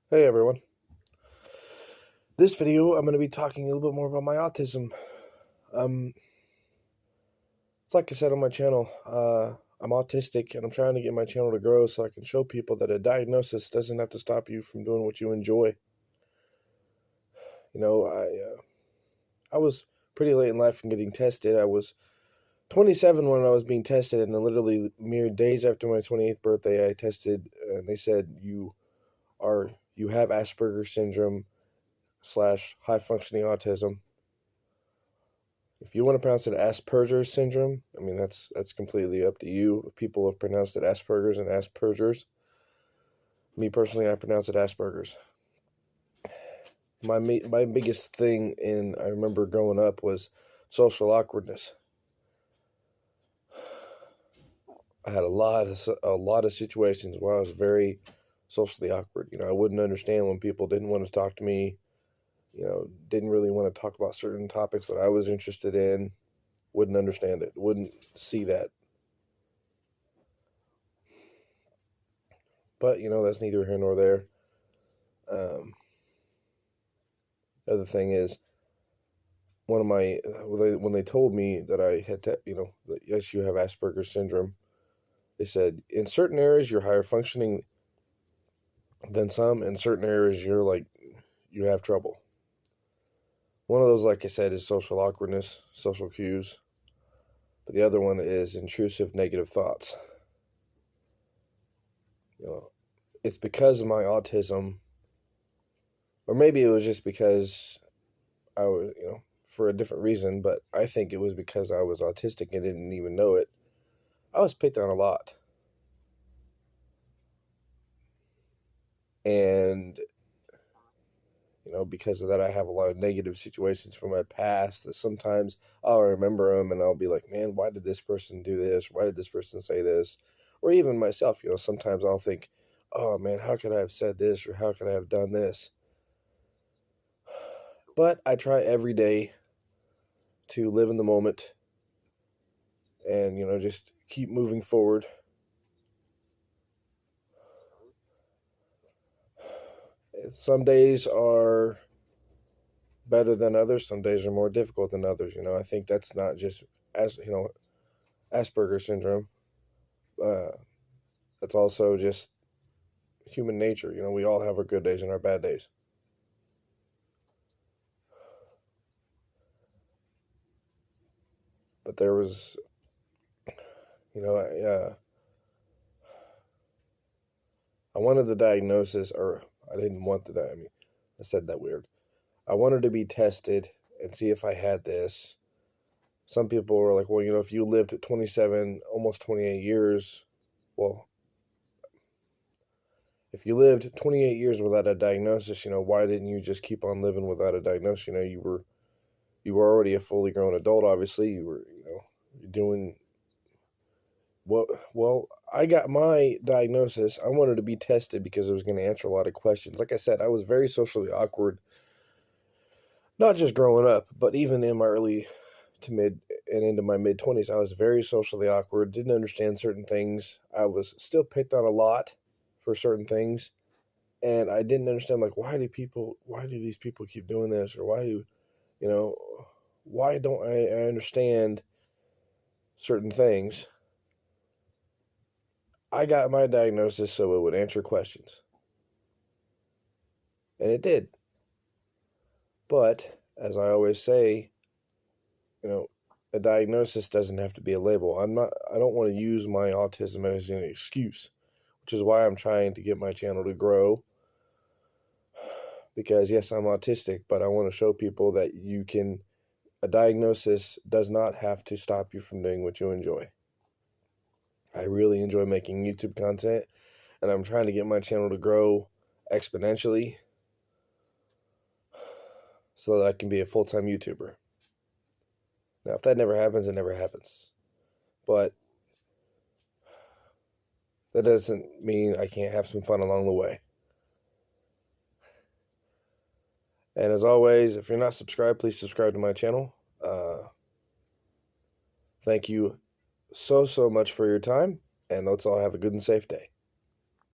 Hey everyone. This video I'm going to be talking a little bit more about my autism. Um, it's like I said on my channel, I'm autistic and I'm trying to get my channel to grow so I can show people that a diagnosis doesn't have to stop you from doing what you enjoy. You know, I was pretty late in life in getting tested. I was 27 when I was being tested, and then literally mere days after my 28th birthday, I tested, and they said you have Asperger's syndrome / high functioning autism. If you want to pronounce it Asperger's syndrome, I mean that's completely up to you. People have pronounced it Asperger's and Asperger's. Me personally, I pronounce it Asperger's. My biggest thing I remember growing up was social awkwardness. I had a lot of situations where I was very socially awkward. I wouldn't understand when people didn't want to talk to me. Didn't really want to talk about certain topics that I was interested in. Wouldn't understand it. Wouldn't see that. But that's neither here nor there. The other thing is, one of my when they told me that I had that yes, you have Asperger's syndrome, they said in certain areas you're higher functioning than some. In certain areas you have trouble. One of those, like I said, is social awkwardness, social cues. But the other one is intrusive negative thoughts. It's because of my autism, or maybe it was just because I was, for a different reason, but I think it was because I was autistic and didn't even know it. I was picked on a lot. And, because of that, I have a lot of negative situations from my past that sometimes I'll remember them and I'll be like, man, why did this person do this? Why did this person say this? Or even myself, sometimes I'll think, oh man, how could I have said this? Or how could I have done this? But I try every day to live in the moment and, just keep moving forward. Some days are better than others. Some days are more difficult than others. I think that's not just Asperger's syndrome. That's also just human nature. We all have our good days and our bad days. But there was, I wanted the diagnosis, or I didn't want the diagnosis. I mean, I said that weird. I wanted to be tested and see if I had this. Some people were like, well, if you lived at 27, almost 28 years, well, if you lived 28 years without a diagnosis, why didn't you just keep on living without a diagnosis? You were already a fully grown adult. Obviously, you were, you're doing well. I got my diagnosis. I wanted to be tested because it was going to answer a lot of questions. Like I said, I was very socially awkward, not just growing up, but even in my early to mid and into my mid 20s. I was very socially awkward, didn't understand certain things. I was still picked on a lot for certain things, and I didn't understand, like, why do these people keep doing this, or you know why don't I understand certain things. I got my diagnosis so it would answer questions, and it did. But as I always say, a diagnosis doesn't have to be a label. I don't want to use my autism as an excuse, which is why I'm trying to get my channel to grow. Because yes, I'm autistic, but I want to show people that a diagnosis does not have to stop you from doing what you enjoy. I really enjoy making YouTube content, and I'm trying to get my channel to grow exponentially so that I can be a full-time YouTuber. Now, if that never happens, it never happens. But that doesn't mean I can't have some fun along the way. And as always, if you're not subscribed, please subscribe to my channel. Thank you so much for your time, and let's all have a good and safe day.